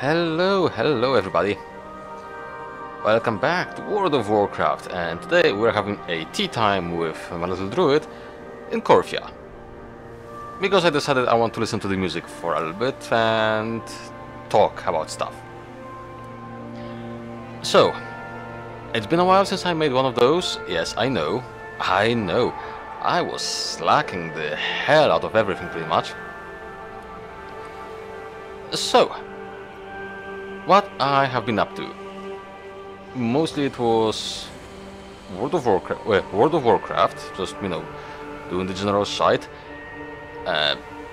Hello everybody. Welcome back to World of Warcraft, and today we're having a tea time with my little druid in Corfia. Because I decided I want to listen to the music for a little bit and talk about stuff. So, it's been a while since I made one of those. Yes, I know. I was slacking the hell out of everything pretty much. So, what I have been up to. Mostly it was World of Warcraft, just, you know, doing the general shite.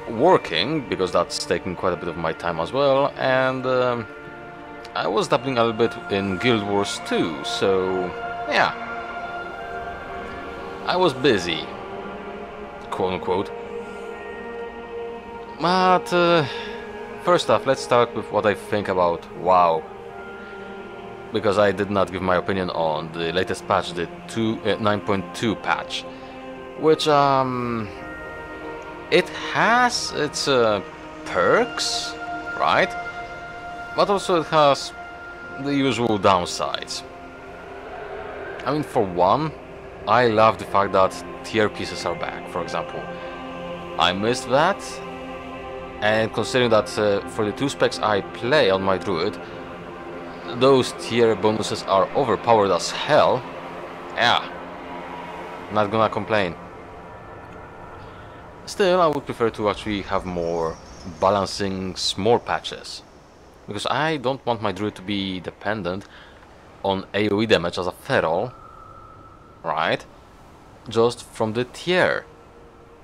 Working, because that's taking quite a bit of my time as well, and I was dabbling a little bit in Guild Wars too, so yeah. I was busy, quote unquote. But first off, let's start with what I think about WoW. Because I did not give my opinion on the latest patch, the 9.2 patch. Which, it has its perks, right? But also it has the usual downsides. I mean, for one, I love the fact that tier pieces are back, for example. I missed that. And considering that for the 2 specs I play on my druid, those tier bonuses are overpowered as hell, yeah, not gonna complain. Still, I would prefer to actually have more balancing small patches, because I don't want my druid to be dependent on AoE damage as a feral, right, just from the tier.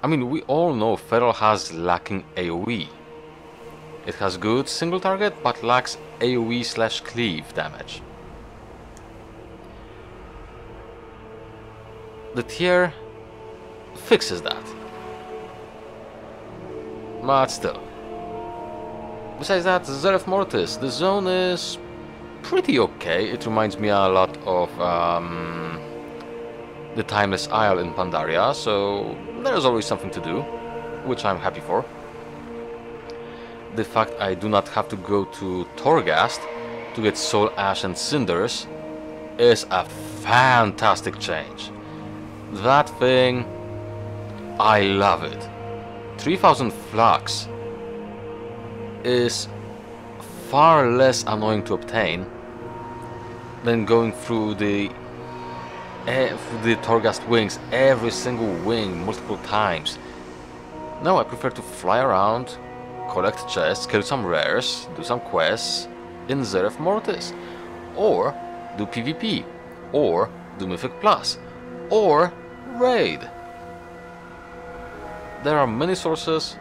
I mean, we all know Feral has lacking AoE. It has good single target, but lacks AoE/cleave damage. The tier fixes that. But still. Besides that, Zeref Mortis, the zone is pretty okay. It reminds me a lot of the Timeless Isle in Pandaria, so there's always something to do, which I'm happy for. The fact I do not have to go to Torghast to get Soul Ash and Cinders is a fantastic change. That thing, I love it. 3000 Flux is far less annoying to obtain than going through the Torghast wings, every single wing, multiple times. No, I prefer to fly around, collect chests, kill some rares, do some quests in Zeref Mortis, or do PvP, or do Mythic Plus, or raid. There are many sources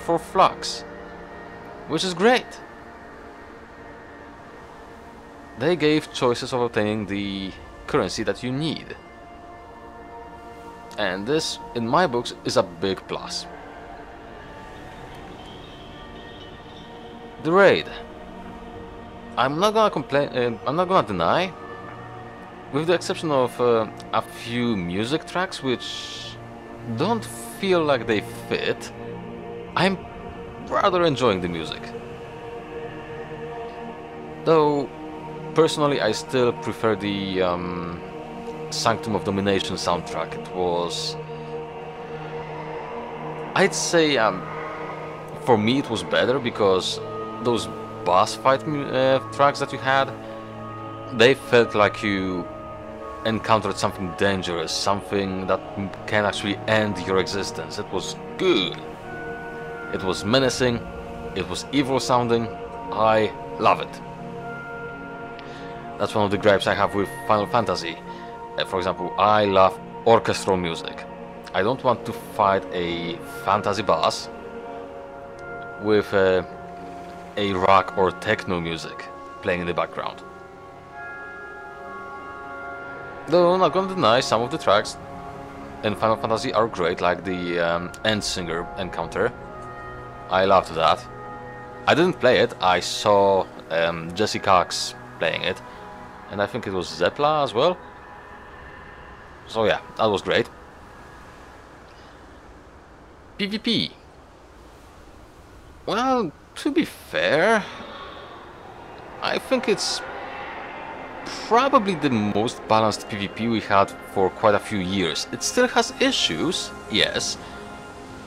for Flux, which is great. They gave choices of obtaining the currency that you need, and this, in my books, is a big plus. The raid. I'm not gonna complain. I'm not gonna deny, with the exception of a few music tracks which don't feel like they fit. I'm rather enjoying the music. Though, personally, I still prefer the Sanctum of Domination soundtrack. It was, I'd say, for me it was better because those boss fight tracks that you had, they felt like you encountered something dangerous, something that can actually end your existence. It was good. It was menacing. It was evil sounding. I love it. That's one of the gripes I have with Final Fantasy. For example, I love orchestral music. I don't want to fight a fantasy boss with a rock or techno music playing in the background. Though I'm not gonna deny, some of the tracks in Final Fantasy are great, like the End Singer encounter. I loved that. I didn't play it, I saw Jesse Cox playing it, and I think it was Zepla as well. So yeah, that was great. PvP. Well, to be fair, I think it's probably the most balanced PvP we had for quite a few years. It still has issues, yes.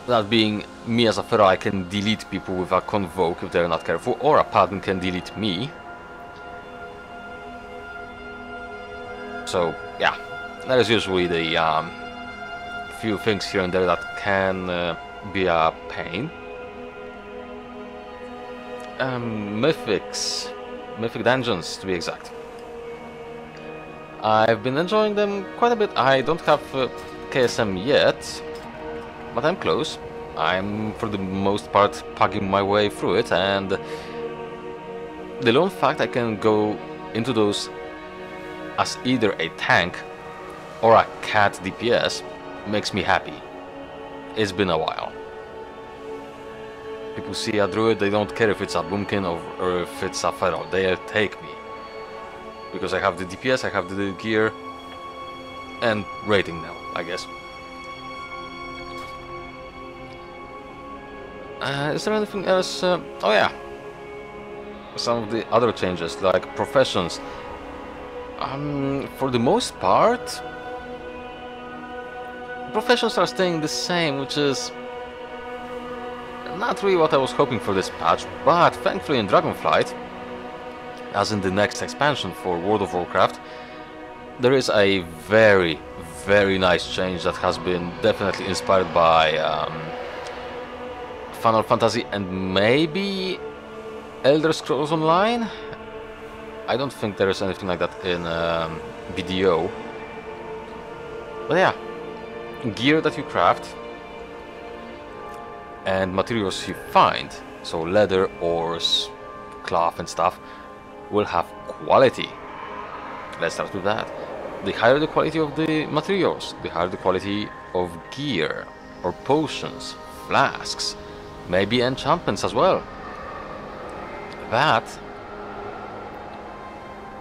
That being, me as a feral, I can delete people with a convoke if they're not careful, or a paladin can delete me. So, yeah, there is usually the few things here and there that can be a pain. Mythic dungeons, to be exact. I've been enjoying them quite a bit. I don't have KSM yet, but I'm close. I'm, for the most part, pugging my way through it, and the lone fact I can go into those as either a tank or a cat DPS makes me happy. It's been a while. People see a druid, they don't care if it's a boomkin or if it's a feral, they'll take me. Because I have the DPS, I have the gear, and rating now, I guess. Is there anything else? Oh yeah. Some of the other changes, like professions. For the most part, professions are staying the same, which is not really what I was hoping for this patch, but thankfully in Dragonflight, as in the next expansion for World of Warcraft, there is a very, very nice change that has been definitely inspired by Final Fantasy and maybe Elder Scrolls Online. I don't think there is anything like that in BDO. But yeah, gear that you craft and materials you find, so leather, ores, cloth and stuff, will have quality. Let's start with that. The higher the quality of the materials, the higher the quality of gear or potions, flasks, maybe enchantments as well. That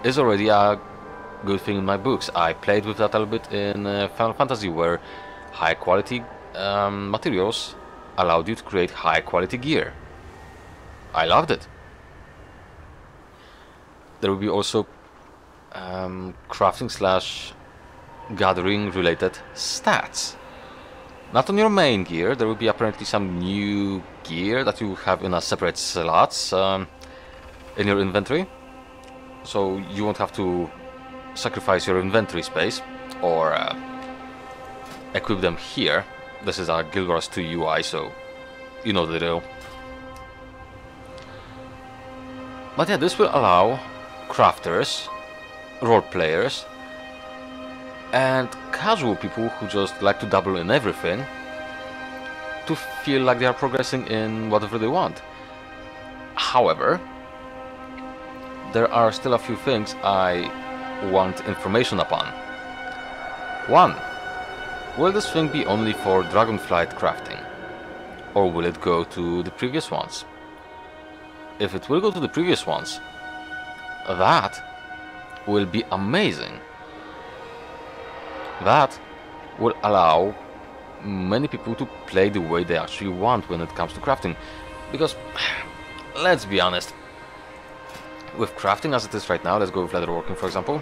is already a good thing in my books. I played with that a little bit in Final Fantasy, where high quality materials allowed you to create high quality gear. I loved it. There will be also crafting slash gathering related stats. Not on your main gear, there will be apparently some new gear that you have in a separate slots in your inventory. So you won't have to sacrifice your inventory space or equip them here. This is a Guild Wars 2 UI, so you know the drill. But yeah, this will allow crafters, role players, and casual people who just like to dabble in everything to feel like they are progressing in whatever they want. However, there are still a few things I want information upon. One, will this thing be only for Dragonflight crafting, or will it go to the previous ones? If it will go to the previous ones, that will be amazing. That will allow many people to play the way they actually want when it comes to crafting. Because, let's be honest, with crafting as it is right now, let's go with leatherworking for example,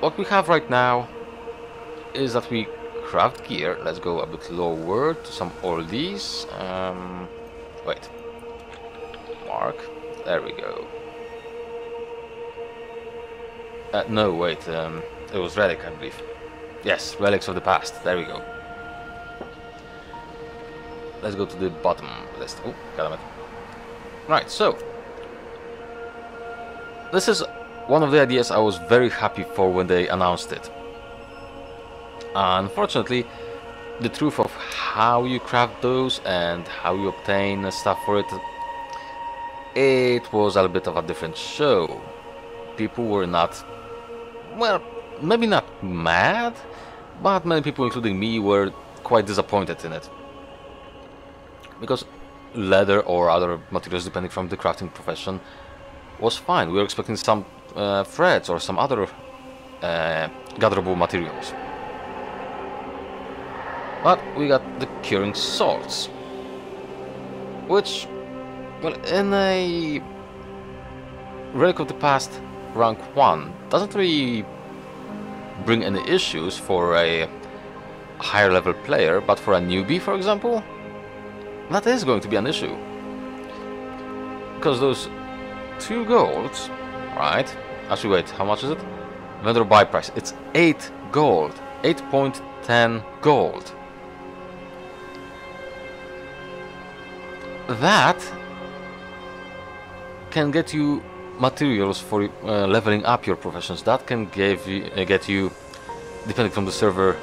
what we have right now is that we craft gear. Let's go a bit lower to some oldies. Wait. Mark. There we go. No, wait. It was relic, I believe. Yes, relics of the past. There we go. Let's go to the bottom list. Oh, goddammit. Right, so this is one of the ideas I was very happy for when they announced it. Unfortunately, the truth of how you craft those and how you obtain stuff for it, it was a bit of a different show. People were not, well, maybe not mad, but many people, including me, were quite disappointed in it. Because leather or other materials, depending from the crafting profession, was fine. We were expecting some threads or some other gatherable materials. But we got the curing salts, which, well, in a Relic of the Past rank 1 doesn't really bring any issues for a higher level player, but for a newbie, for example, that is going to be an issue. Because those 2 golds, right? Actually, wait, how much is it? Vendor buy price. It's 8 gold. 8.10 gold. That can get you materials for leveling up your professions. That can get you, depending from the server,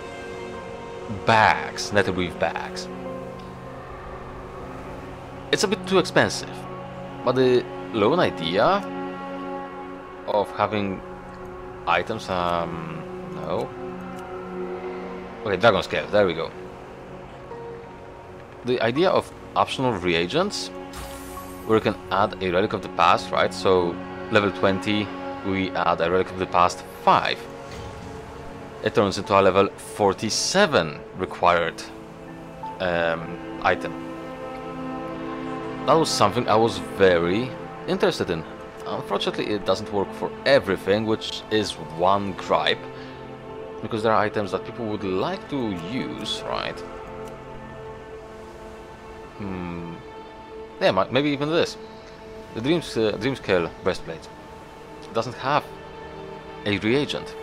bags, netherweave bags. It's a bit too expensive, but the lone idea of having items, no. Okay, Dragon Scale, there we go. The idea of optional reagents, where you can add a Relic of the Past, right? So, level 20, we add a Relic of the Past 5. It turns into a level 47 required item. That was something I was very interested in. Unfortunately, it doesn't work for everything, which is one gripe, because there are items that people would like to use, right? Yeah, maybe even this. The Dreamscale breastplate doesn't have a reagent.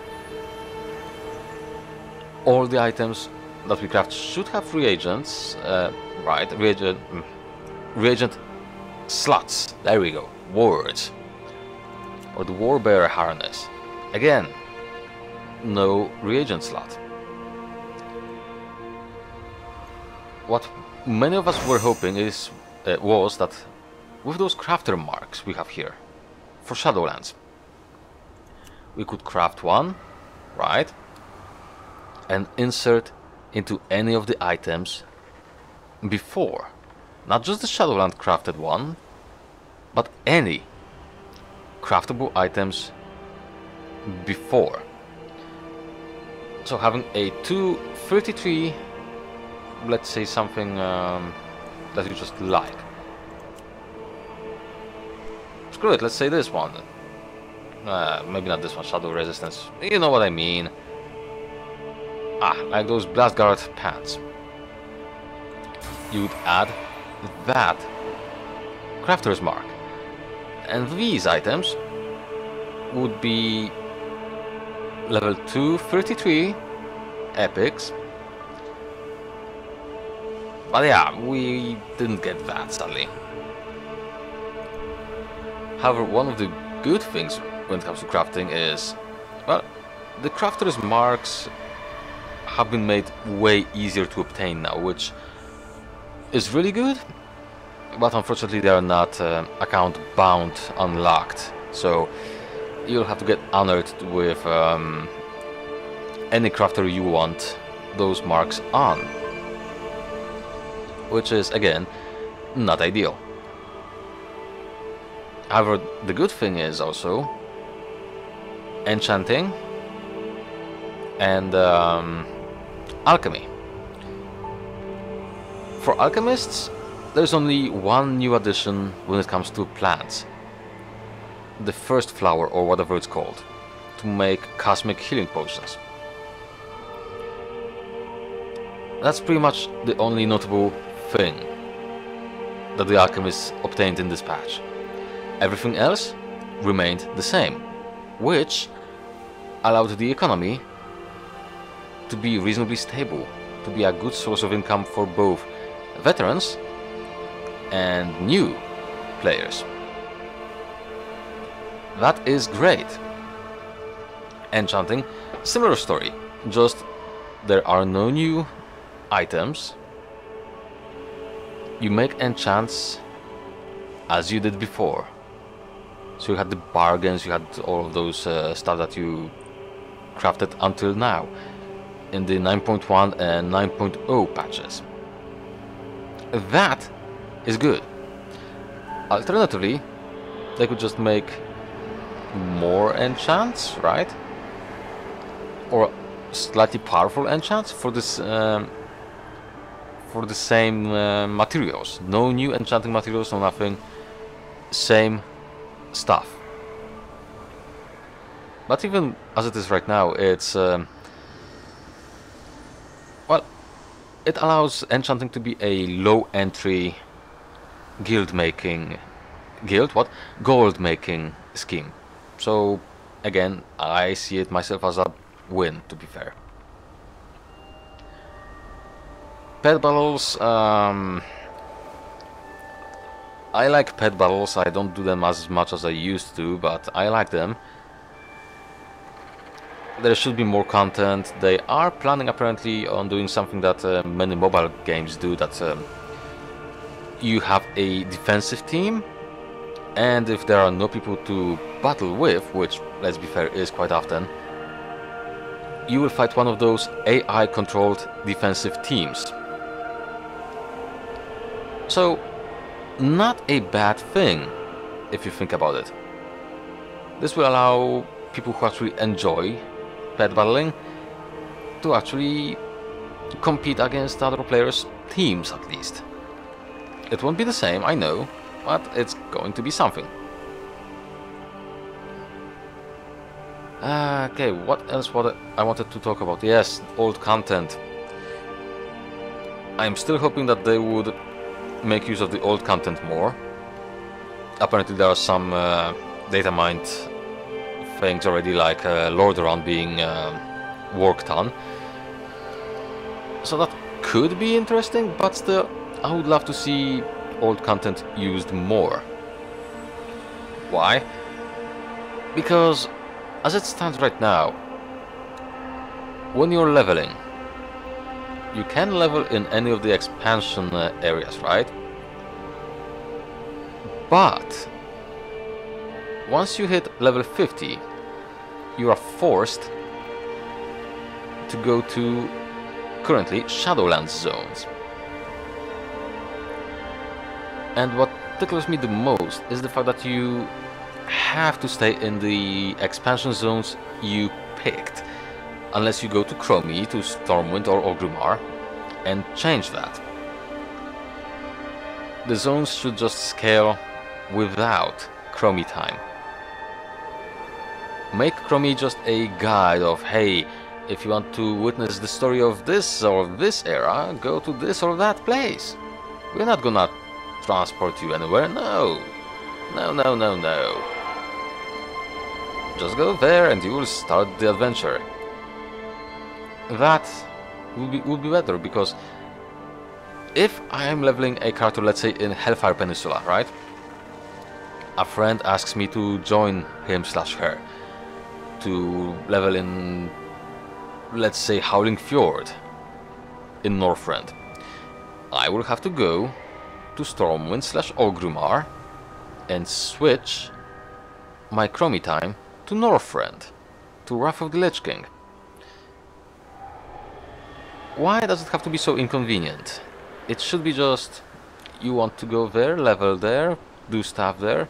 All the items that we craft should have reagents, right? Reagent slots. There we go. Words. Or the Warbearer harness. Again, no reagent slot. What many of us were hoping was that with those crafter marks we have here for Shadowlands, we could craft one, right, and insert into any of the items before. Not just the Shadowland crafted one, but any craftable items before. So having a 233, let's say something that you just like. Screw it, let's say this one. Maybe not this one, Shadow Resistance. You know what I mean. Like those Blastguard pants. You would add that crafter's mark, and these items would be level 233 epics. But yeah, we didn't get that, sadly. However, one of the good things when it comes to crafting is, well, the crafter's marks have been made way easier to obtain now, which is really good, but unfortunately they are not account bound unlocked, so you'll have to get honored with any crafter you want those marks on, which is again not ideal. However, the good thing is also enchanting and alchemy. For alchemists, there's only one new addition when it comes to plants. The first flower, or whatever it's called, to make cosmic healing potions. That's pretty much the only notable thing that the alchemists obtained in this patch. Everything else remained the same, which allowed the economy to be reasonably stable, to be a good source of income for both veterans and new players. That is great. Enchanting, similar story, just there are no new items. You make enchants as you did before. So you had the bargains, you had all of those stuff that you crafted until now in the 9.1 and 9.0 patches. That is good. Alternatively, they could just make more enchants, right? Or slightly powerful enchants for this for the same materials. No new enchanting materials, no nothing. Same stuff. But even as it is right now, it's well, it allows enchanting to be a low entry guild making gold making scheme. So again, I see it myself as a win, to be fair. Pet battles, I like pet battles. I don't do them as much as I used to, but I like them. There should be more content. They are planning apparently on doing something that many mobile games do, that you have a defensive team, and if there are no people to battle with, which, let's be fair, is quite often, you will fight one of those AI controlled defensive teams. So, not a bad thing, if you think about it. This will allow people who actually enjoy pet battling to actually compete against other players' teams, at least. It won't be the same, I know, but it's going to be something. Okay, what else I wanted to talk about? Yes, old content. I'm still hoping that they would make use of the old content more. Apparently there are some data mined things already, like Lordaeron being worked on. So that could be interesting, but still, I would love to see old content used more. Why? Because as it stands right now, when you're leveling, you can level in any of the expansion areas, right? But once you hit level 50, you are forced to go to currently Shadowlands zones. And what tickles me the most is the fact that you have to stay in the expansion zones you picked, unless you go to Chromie, to Stormwind or Orgrimmar, and change that. The zones should just scale without Chromie time. Make Chromie just a guide of, hey, if you want to witness the story of this or this era, go to this or that place. We're not gonna transport you anywhere, no. No, no, no, no. Just go there and you will start the adventure. That would be better, because if I am leveling a character, let's say in Hellfire Peninsula, right? A friend asks me to join him/her to level in, let's say, Howling Fjord in Northrend. I will have to go to Stormwind/Orgrimmar and switch my Chromie time to Northrend, to Wrath of the Lich King. Why does it have to be so inconvenient? It should be just, you want to go there, level there, do stuff there,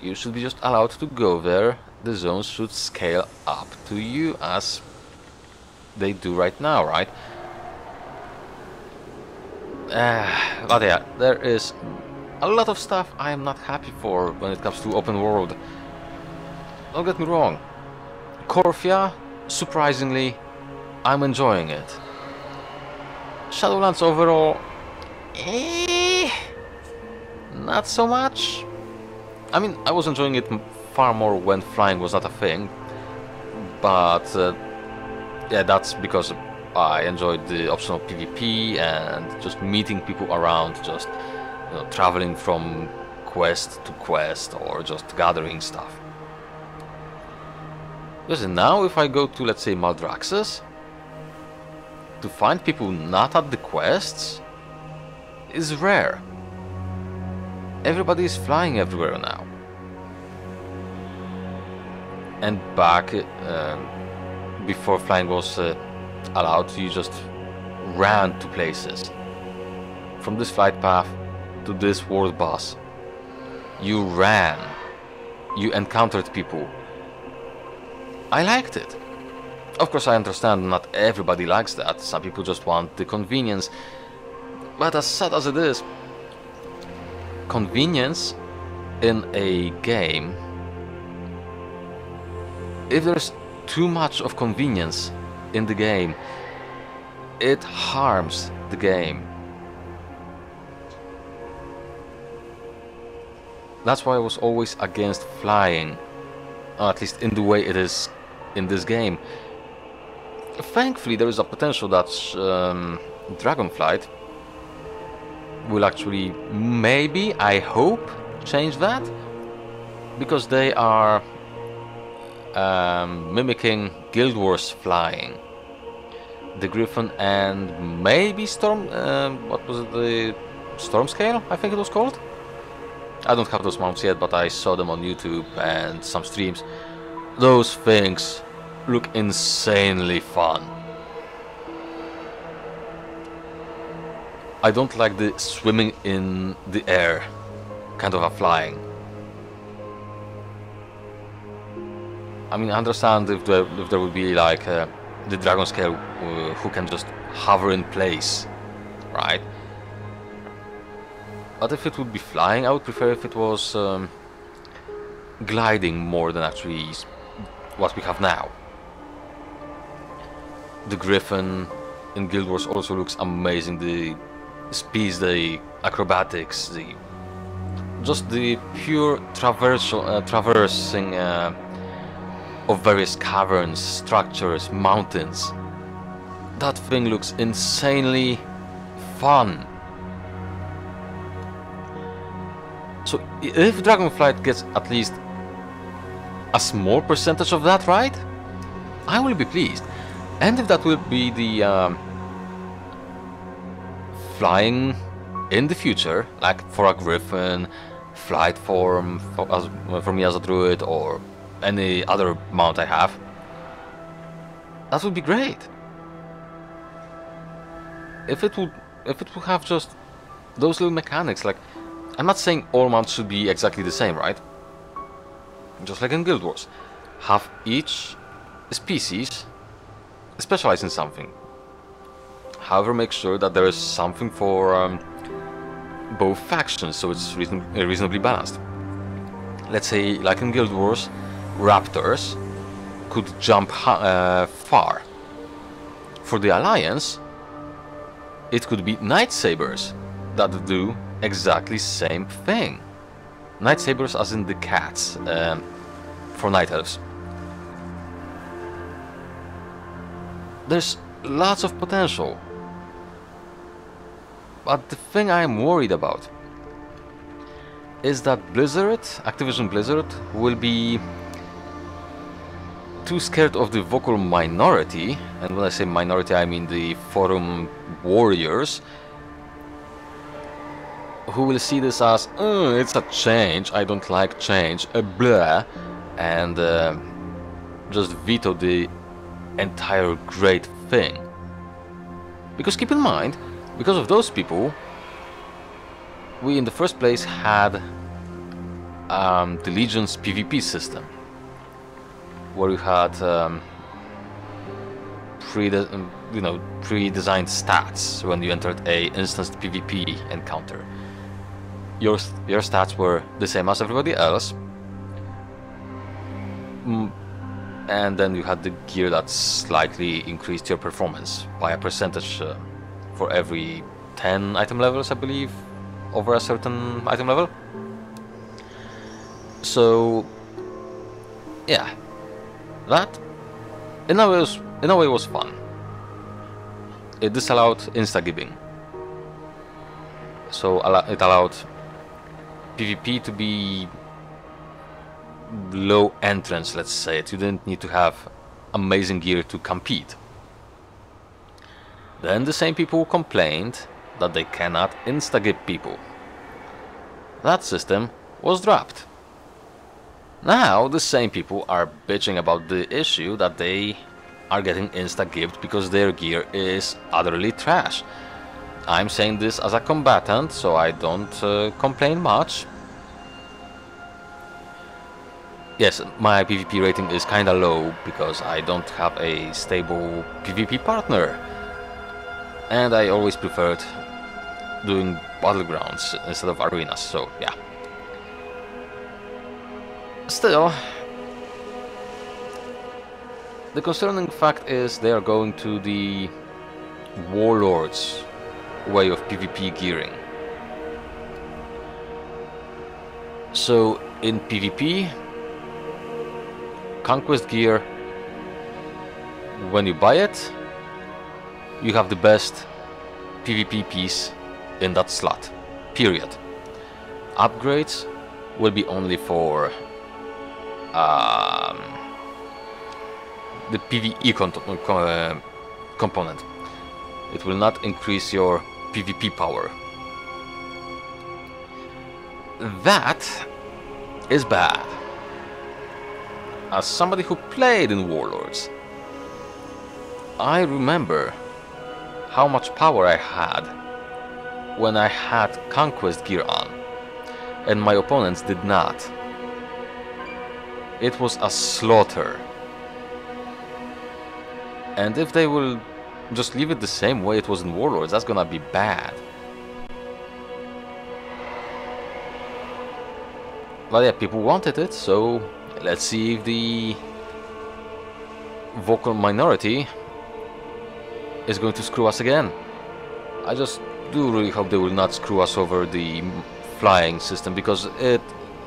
you should be just allowed to go there. The zones should scale up to you as they do right now, right? But yeah, there is a lot of stuff I am not happy for when it comes to open world. Don't get me wrong, Corfia, surprisingly, I'm enjoying it. Shadowlands overall, not so much. I mean, I was enjoying it far more when flying was not a thing, but yeah, that's because I enjoyed the optional PvP and just meeting people around, just traveling from quest to quest or just gathering stuff. Because now if I go to, let's say, Maldraxxus, to find people not at the quests is rare. Everybody is flying everywhere now. And back before flying was allowed, you just ran to places. From this flight path to this world boss, you ran. You encountered people. I liked it. Of course, I understand not everybody likes that. Some people just want the convenience. But as sad as it is, convenience in a game if there's too much of convenience in the game, it harms the game. That's why I was always against flying, or at least in the way it is in this game. Thankfully, there is a potential that Dragonflight will actually, maybe, I hope, change that, because they are mimicking Guild Wars flying. The Griffin and maybe Storm, what was it, the Storm Scale, I think it was called? I don't have those mounts yet, but I saw them on YouTube and some streams. Those things look insanely fun. I don't like the swimming in the air kind of a flying. I mean, I understand if there would be like the Dragon Scale who can just hover in place, right? But if it would be flying, I would prefer if it was gliding more than actually what we have now. The Griffin in Guild Wars also looks amazing. The speeds, the acrobatics, just the pure traversing of various caverns, structures, mountains. That thing looks insanely fun. So if Dragonflight gets at least a small percentage of that right, I will be pleased. And if that will be the flying in the future, like for a Griffin, flight form for me as a druid, or any other mount I have, that would be great. If it would have just those little mechanics, like, I'm not saying all mounts should be exactly the same, right? Just like in Guild Wars, have each species specialize in something. However, make sure that there is something for both factions, so it's reasonably balanced. Let's say, like in Guild Wars, raptors could jump far. For the Alliance, it could be night sabers that do exactly same thing. Night sabers as in the cats for night elves. There's lots of potential. But the thing I'm worried about is that Activision Blizzard, will be too scared of the vocal minority, and when I say minority I mean the forum warriors, who will see this as, it's a change, I don't like change, blah, and just veto the entire great thing. Because keep in mind, because of those people, we in the first place had the Legion's PvP system, where you had pre-designed stats when you entered a instanced PvP encounter. Your stats were the same as everybody else, and then you had the gear that slightly increased your performance by a percentage for every 10 item levels, I believe, over a certain item level. So yeah, that in a way was fun. It disallowed insta-gibbing, so it allowed PvP to be low entrance, let's say it. You didn't need to have amazing gear to compete. Then the same people complained that they cannot insta-gib people. That system was dropped. Now the same people are bitching about the issue that they are getting insta-gibbed because their gear is utterly trash. I'm saying this as a combatant, so I don't complain much. Yes, my PvP rating is kinda low because I don't have a stable PvP partner. And I always preferred doing battlegrounds instead of arenas, so yeah. Still, The concerning fact is they are going to the Warlords way of PvP gearing. So in PvP, Conquest gear, when you buy it, you have the best PvP piece in that slot, period. Upgrades will be only for the PvE component. It will not increase your PvP power. That is bad. As somebody who played in Warlords, I remember how much power I had when I had Conquest gear on, and my opponents did not. It was a slaughter. And if they will just leave it the same way it was in Warlords, that's gonna be bad. But yeah, people wanted it, so let's see if the vocal minority is going to screw us again. I just do really hope they will not screw us over the flying system, because it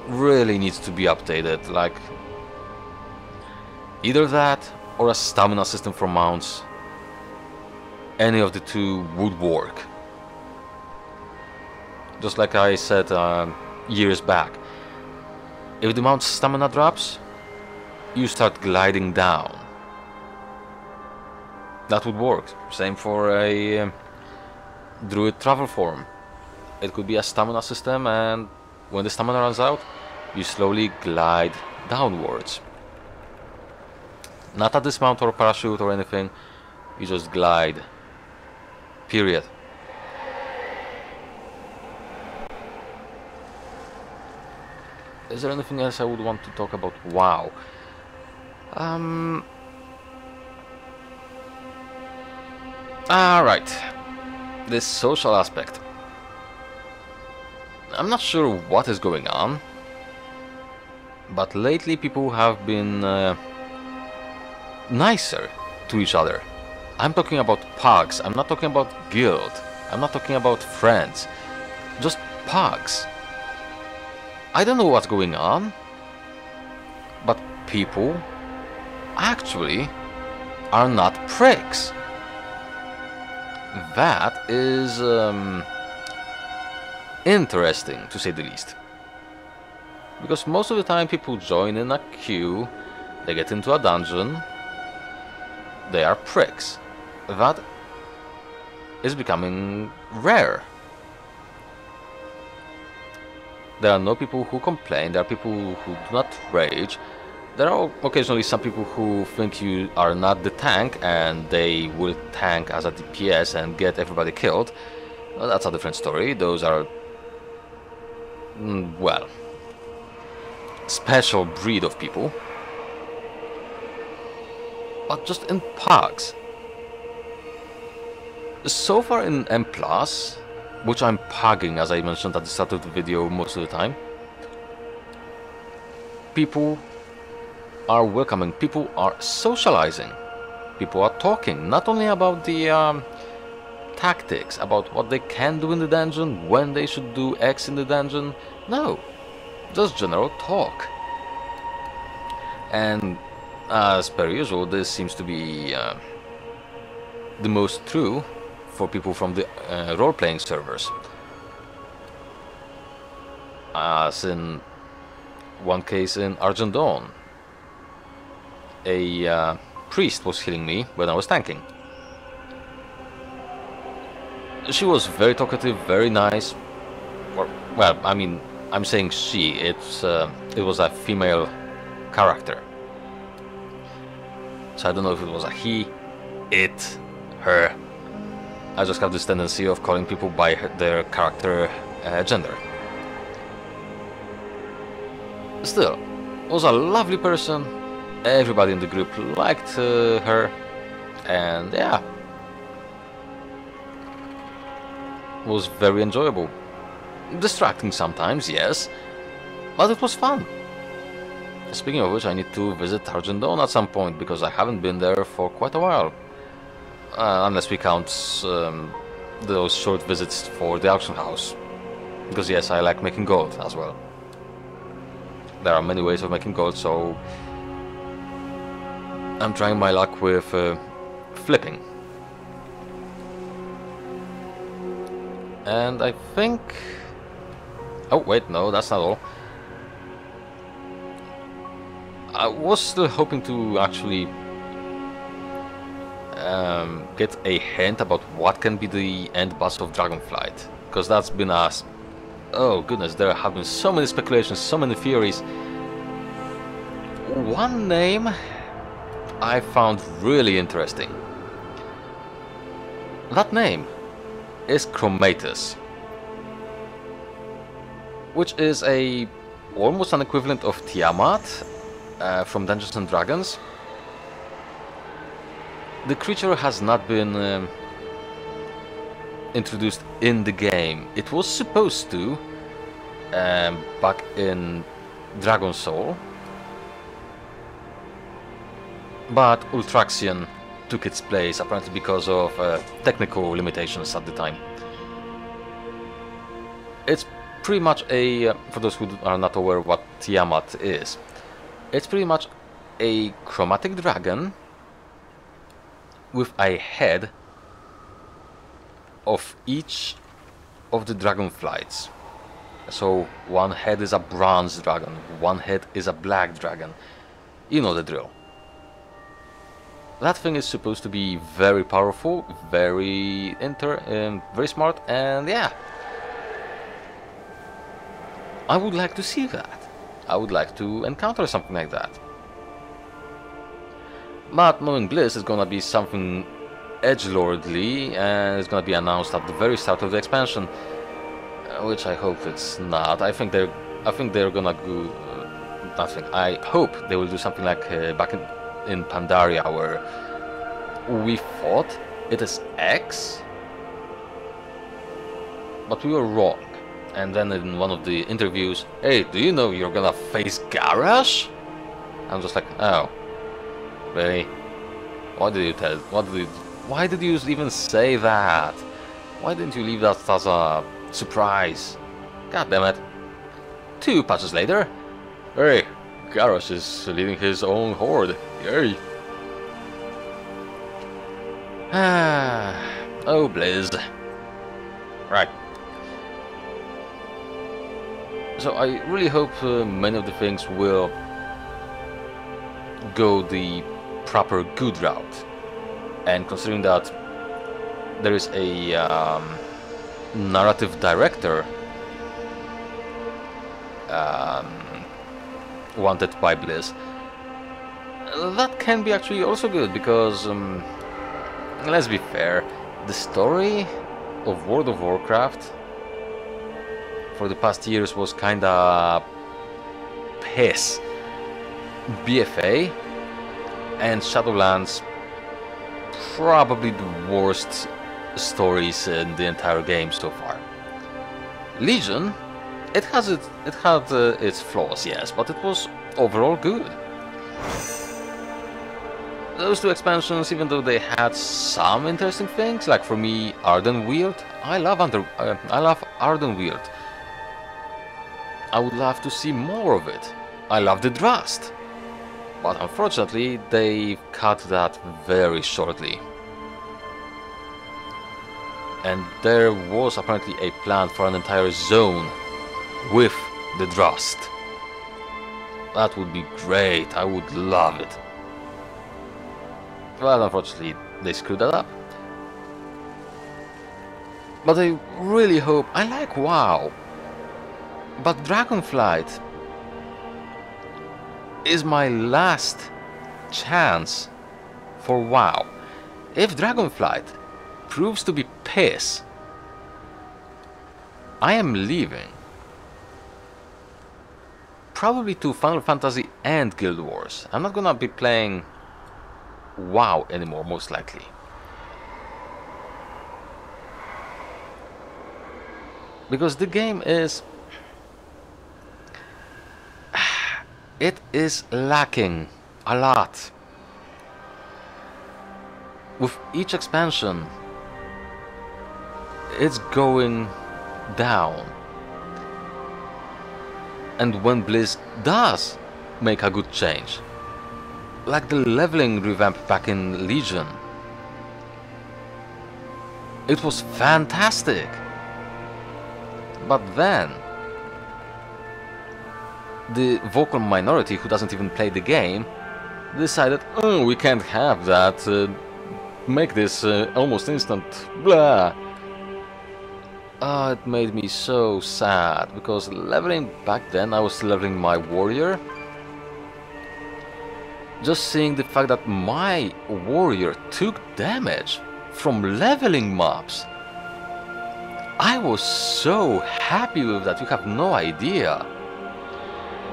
really needs to be updated. Like, either that or a stamina system for mounts. Any of the two would work. Just like I said years back, if the mount's stamina drops, you start gliding down. That would work. Same for a druid travel form. It could be a stamina system, and when the stamina runs out, you slowly glide downwards. Not a dismount or parachute or anything, you just glide. Period. Is there anything else I would want to talk about? WoW. Alright. This social aspect. I'm not sure what is going on, but lately people have been nicer to each other. I'm talking about pugs, I'm not talking about guild, I'm not talking about friends, just pugs. I don't know what's going on, but people actually are not pricks. That is interesting, to say the least. Because most of the time people join in a queue, they get into a dungeon, they are pricks. That is becoming rare. There are no people who complain, there are people who do not rage. There are occasionally some people who think you are not the tank and they will tank as a DPS and get everybody killed. Well, that's a different story. Those are, well, special breed of people. But just in pugs. So far in M+, which I'm pugging, as I mentioned at the start of the video most of the time, people are welcoming, people are socializing, people are talking, not only about the tactics, about what they can do in the dungeon, when they should do X in the dungeon, no, just general talk. And as per usual, this seems to be the most true for people from the role-playing servers. As in one case in Argent Dawn, a priest was healing me when I was tanking. She was very talkative, very nice. Or, well, I mean, I'm saying she. It was a female character. So I don't know if it was a he, it, her. I just have this tendency of calling people by their character gender. Still, was a lovely person. Everybody in the group liked her, and yeah, was very enjoyable. Distracting sometimes, yes, but it was fun. Speaking of which, I need to visit Argentone at some point, because I haven't been there for quite a while. Unless we count those short visits for the auction house. Because yes, I like making gold as well. There are many ways of making gold, so I'm trying my luck with flipping. And I think... Oh wait, no, that's not all. I was still hoping to actually get a hint about what can be the end boss of Dragonflight, because that's been asked. Oh goodness, there have been so many speculations, so many theories. One name I found really interesting. That name is Chromatus, which is almost an equivalent of Tiamat from Dungeons and Dragons. The creature has not been introduced in the game. It was supposed to back in Dragon Soul, but Ultraxion took its place, apparently because of technical limitations at the time. It's pretty much for those who are not aware what Tiamat is, it's pretty much a chromatic dragon with a head of each of the dragonflights. So one head is a bronze dragon, one head is a black dragon. You know the drill. That thing is supposed to be very powerful, very very smart, and yeah. I would like to see that. I would like to encounter something like that. But knowing Bliss is gonna be something edgelordly, and it's gonna be announced at the very start of the expansion, which I hope it's not. I think they're gonna do nothing. I hope they will do something like back in Pandaria, where we thought it is X, but we were wrong. And then in one of the interviews, hey, do you know you're gonna face Garrosh? I'm just like, oh, really? Why did you even say that? Why didn't you leave that as a surprise? God damn it. 2 patches later, hey, Garrosh is leading his own horde. Yay. Oh, Blizz. Right. So I really hope many of the things will go the proper good route. And considering that there is a narrative director wanted by Bliss, that can be actually also good, because let's be fair, the story of World of Warcraft for the past years was kinda piss. BFA and Shadowlands, probably the worst stories in the entire game so far. Legion, it had its flaws, yes, but it was overall good. Those 2 expansions, even though they had some interesting things, like for me, Ardenweald, I love Ardenweald. I would love to see more of it. I love the Drast. But unfortunately, they cut that very shortly. And there was apparently a plan for an entire zone with the Drast. That would be great. I would love it. Well, unfortunately, they screwed that up. But I really hope... I like WoW. But Dragonflight is my last chance for WoW. If Dragonflight proves to be piss, I am leaving. Probably to Final Fantasy and Guild Wars. I'm not gonna be playing WoW anymore, most likely. Because the game is... it is lacking a lot. With each expansion, it's going down. And when Blizz does make a good change, like the leveling revamp back in Legion, it was fantastic. But then the vocal minority who doesn't even play the game decided, oh, we can't have that, make this almost instant, blah. It made me so sad, because leveling back then, I was leveling my warrior. Just seeing the fact that my warrior took damage from leveling mobs, I was so happy with that, you have no idea.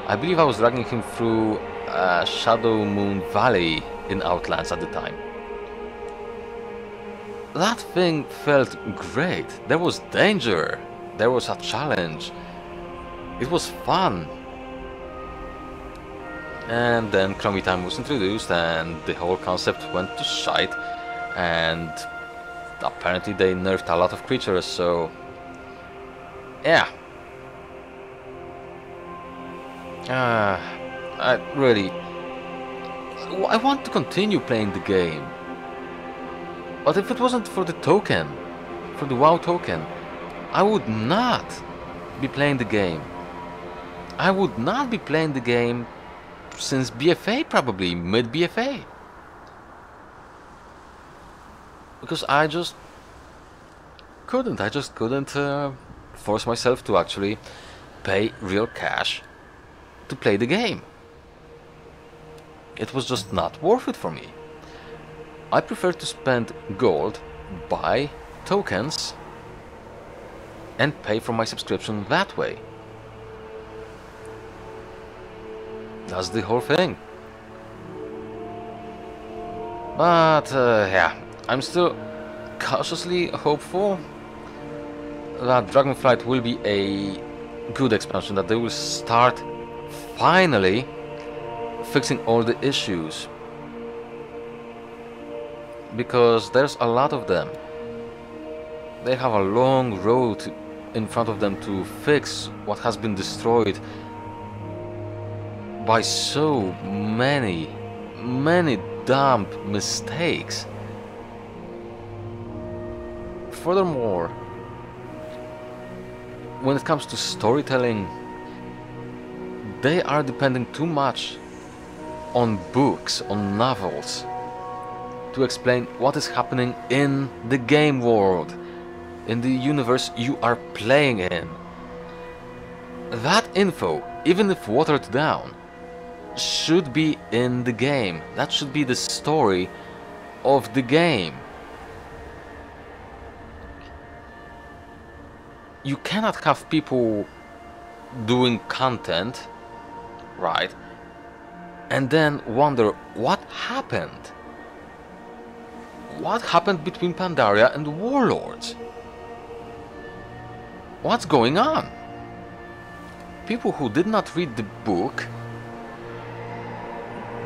I believe I was dragging him through Shadow Moon Valley in Outlands at the time. That thing felt great. There was danger, there was a challenge, it was fun. And then Crummy Time was introduced and the whole concept went to shite, and apparently they nerfed a lot of creatures, so yeah. I want to continue playing the game. But if it wasn't for the token, for the WoW token, I would not be playing the game. I would not be playing the game since BFA, probably mid-BFA. Because I just couldn't force myself to actually pay real cash to play the game. It was just not worth it for me. I prefer to spend gold, buy tokens, and pay for my subscription that way. That's the whole thing. But yeah, I'm still cautiously hopeful that Dragonflight will be a good expansion, that they will start finally fixing all the issues. Because there's a lot of them. They have a long road in front of them to fix what has been destroyed by so many dumb mistakes. Furthermore, when it comes to storytelling, they are depending too much on books, on novels, to explain what is happening in the game world, in the universe you are playing in. That info, even if watered down, should be in the game. That should be the story of the game. You cannot have people doing content, right, and then wonder what happened. What happened between Pandaria and the Warlords? What's going on? People who did not read the book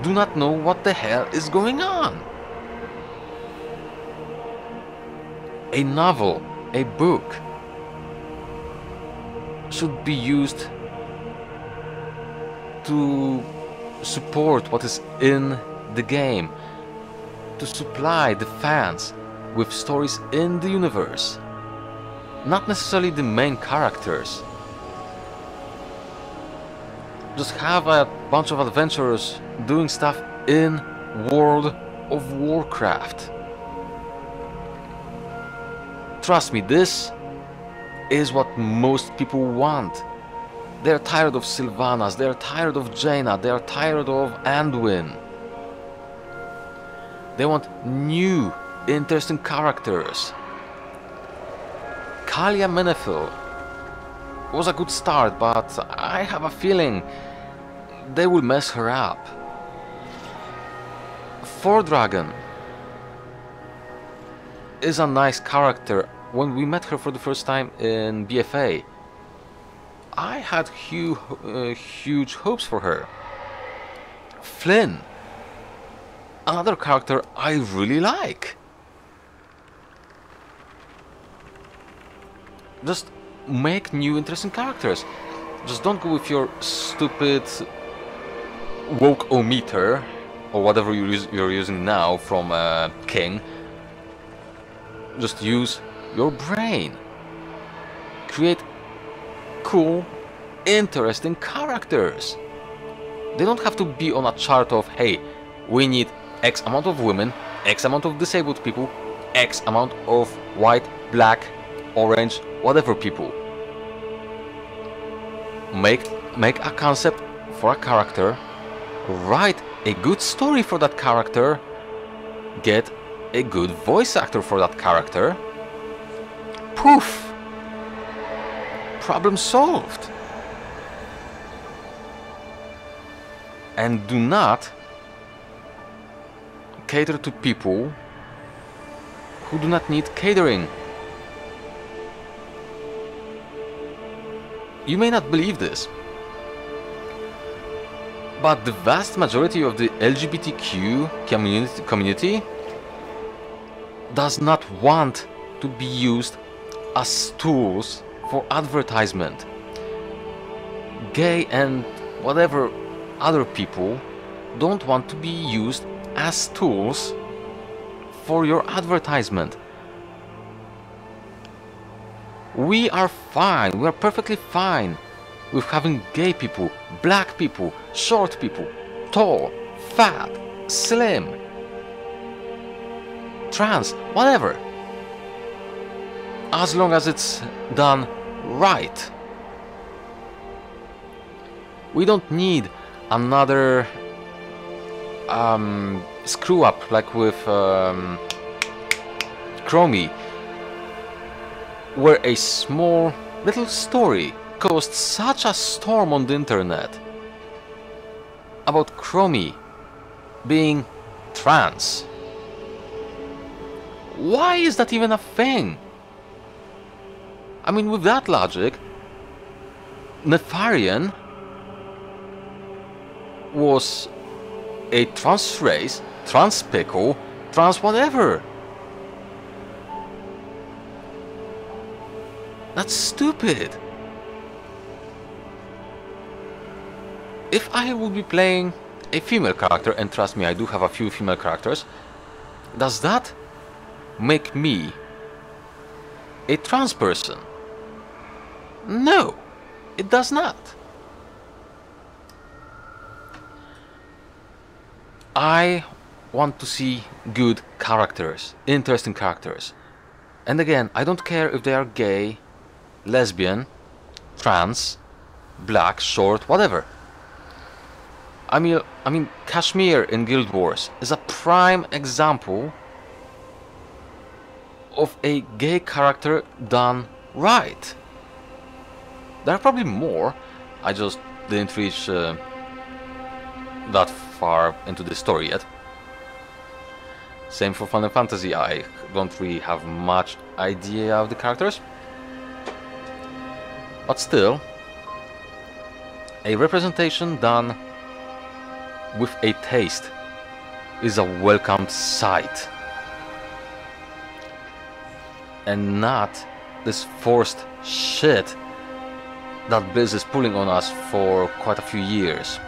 do not know what the hell is going on. A novel, a book, should be used to support what is in the game, to supply the fans with stories in the universe, not necessarily the main characters. Just have a bunch of adventurers doing stuff in World of Warcraft. Trust me, this is what most people want. They're tired of Sylvanas, they're tired of Jaina, they're tired of Anduin. They want new, interesting characters. Kalia Menethil was a good start, but I have a feeling they will mess her up. Dragon is a nice character. When we met her for the first time in BFA, I had huge hopes for her. Flynn, another character I really like. Just make new interesting characters. Just don't go with your stupid woke-o-meter or whatever you're using now from King. Just use your brain. Create cool, interesting characters. They don't have to be on a chart of, hey, we need X amount of women, X amount of disabled people, X amount of white, black, orange, whatever people. Make a concept for a character, write a good story for that character, get a good voice actor for that character. Poof! Problem solved. And do not cater to people who do not need catering. You may not believe this, but the vast majority of the LGBTQ community does not want to be used as tools for advertisement. Gay and whatever other people don't want to be used as tools for your advertisement. We are fine, we are perfectly fine with having gay people, black people, short people, tall, fat, slim, trans, whatever. As long as it's done right. We don't need another screw up like with Chromie, where a small little story caused such a storm on the internet about Chromie being trans. Why is that even a thing? I mean, with that logic, Nefarian was a trans race, trans pickle, trans whatever. That's stupid. If I would be playing a female character, and trust me, I do have a few female characters, does that make me a trans person? No, it does not. I want to see good characters, interesting characters. And again, I don't care if they are gay, lesbian, trans, black, short, whatever. I mean, Kashmir in Guild Wars is a prime example of a gay character done right. There are probably more, I just didn't reach that far into the story yet. Same for Final Fantasy, I don't really have much idea of the characters. But still, a representation done with a taste is a welcomed sight. And not this forced shit that Blizz is pulling on us for quite a few years.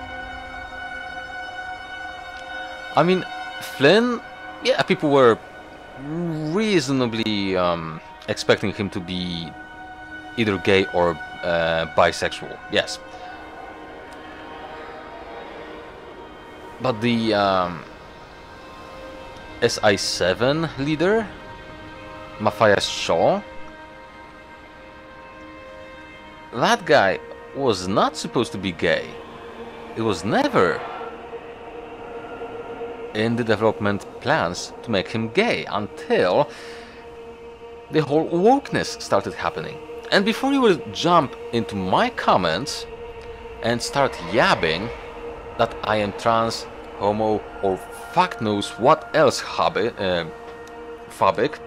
I mean, Flynn, yeah, people were reasonably expecting him to be either gay or bisexual, yes. But the SI7 leader, Matthias Shaw, that guy was not supposed to be gay. It was never in the development plans to make him gay until the whole wokeness started happening. And before you will jump into my comments and start yabbing that I am trans, homo, or fuck knows what else phobic,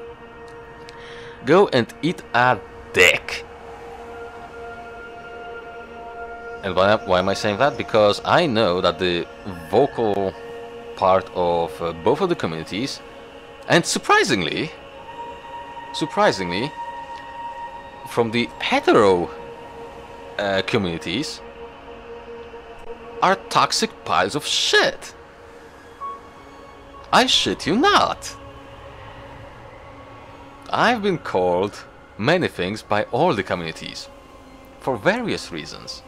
go and eat a dick. And why am I saying that? Because I know that the vocal part of both of the communities, and surprisingly, from the hetero communities, are toxic piles of shit. I shit you not. I've been called many things by all the communities, for various reasons.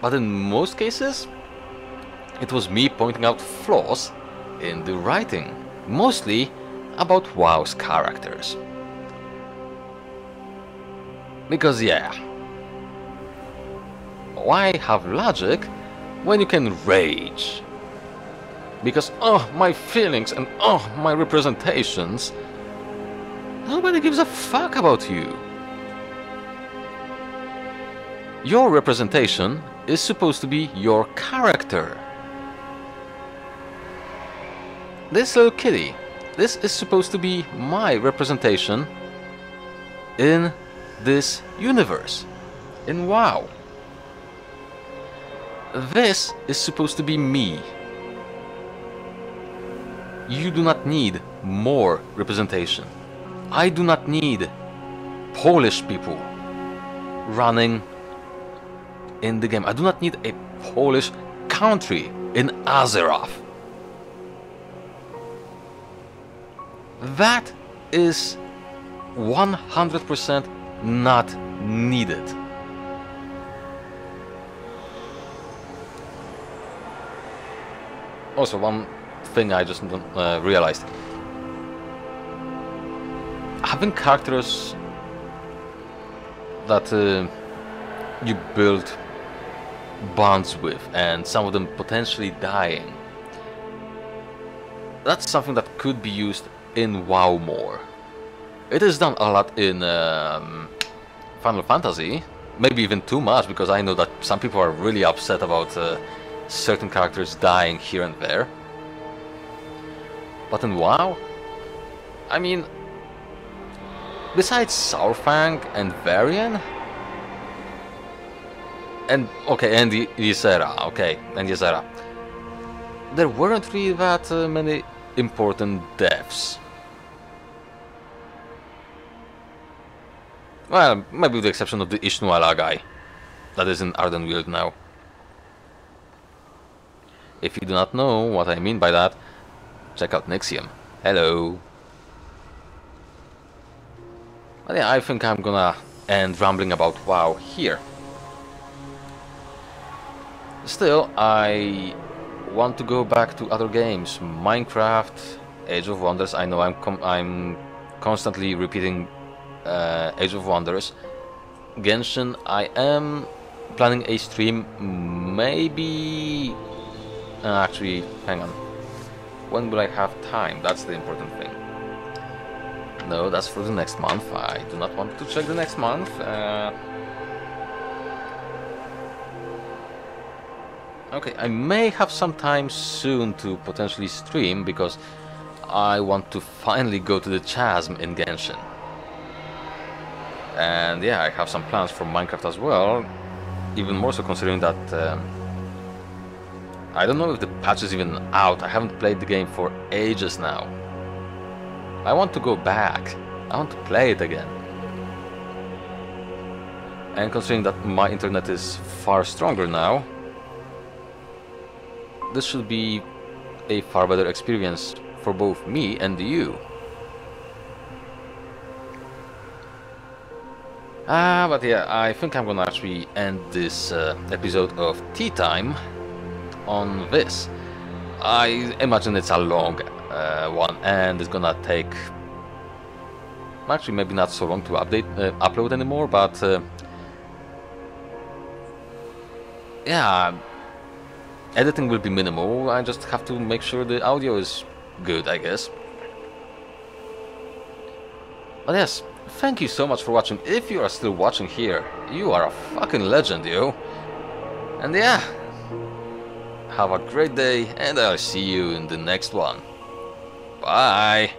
But in most cases, it was me pointing out flaws in the writing, mostly about WoW's characters. Because yeah, why have logic when you can rage? Because oh, my feelings and oh, my representations, nobody gives a fuck about you. Your representation is supposed to be your character. This little kitty, this is supposed to be my representation in this universe, in WoW. This is supposed to be me. You do not need more representation. I do not need Polish people running in the game. I do not need a Polish country in Azeroth. That is 100% not needed. Also, one thing I just realized. Having characters that you build bonds with, and some of them potentially dying, that's something that could be used in WoW more. It is done a lot in Final Fantasy, maybe even too much, because I know that some people are really upset about certain characters dying here and there. But in WoW, I mean, besides Sourfang and Varian, and okay, and Ysera, okay, and Ysera, there weren't really that many important deaths. Well, maybe with the exception of the Ishnuala guy that is in Ardenweald now. If you do not know what I mean by that, check out Nixium. Hello. But yeah, I think I'm gonna end rambling about WoW here. Still, I want to go back to other games. Minecraft, Age of Wonders. I know I'm constantly repeating Age of Wonders. Genshin, I am planning a stream, maybe... actually, hang on. When will I have time? That's the important thing. No, that's for the next month. I do not want to check the next month. Okay, I may have some time soon to potentially stream, because I want to finally go to the Chasm in Genshin. And yeah, I have some plans for Minecraft as well, even more so considering that I don't know if the patch is even out. I haven't played the game for ages now. I want to go back. I want to play it again. And considering that my internet is far stronger now, this should be a far better experience for both me and you. But yeah, I think I'm gonna actually end this episode of Tea Time on this. I imagine it's a long one, and it's gonna take actually maybe not so long to upload anymore, but yeah, editing will be minimal. I just have to make sure the audio is good, I guess. But yes, thank you so much for watching. If you are still watching here, you are a fucking legend, yo. And yeah, have a great day, and I'll see you in the next one. Bye!